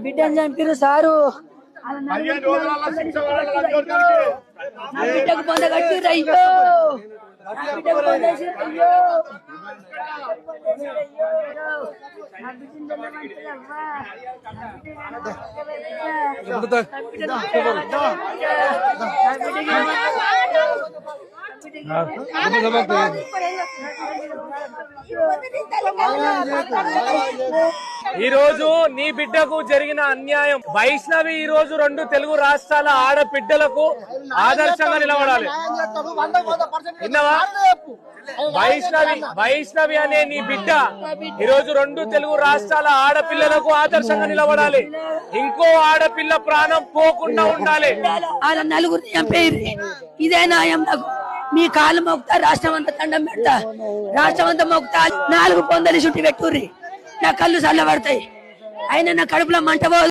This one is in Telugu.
బిడ్డని చంపిరు సారు నా బిడ్డకు పొంద కట్టిర్రు అయ్యో నా బిడ్డకు పొందేసిర్రు అయ్యో నా బిడ్డని ఈ రోజు నీ బిడ్డకు జరిగిన అన్యాయం. వైష్ణవి ఈ రోజు 2 తెలుగు రాష్ట్రాల ఆడబిడ్డలకు ఆదర్శంగా నిలబడాలి. విన్నావా? వైష్ణవి అనే నీ బిడ్డ ఈ రోజు 2 తెలుగు రాష్ట్రాల ఆడపిల్లలకు ఆదర్శంగా నిలబడాలి. ఇంకో ఆడపిల్ల ప్రాణం పోకుండా ఉండాలి. వాళ్ళ నలుగురు చంపేరు. ఇదే న్యాయం. నాకు మీ కాళ్ళు మొక్కుతా, రాష్ట్రం అంతా దండం పెడతా, రాష్ట్రం అంతా మొక్కుతా. 4 పొందలు చుట్టి పెట్టుర్రి, నా కళ్ళు చల్లబడతాయి. అయినా నా కడుపులో మంట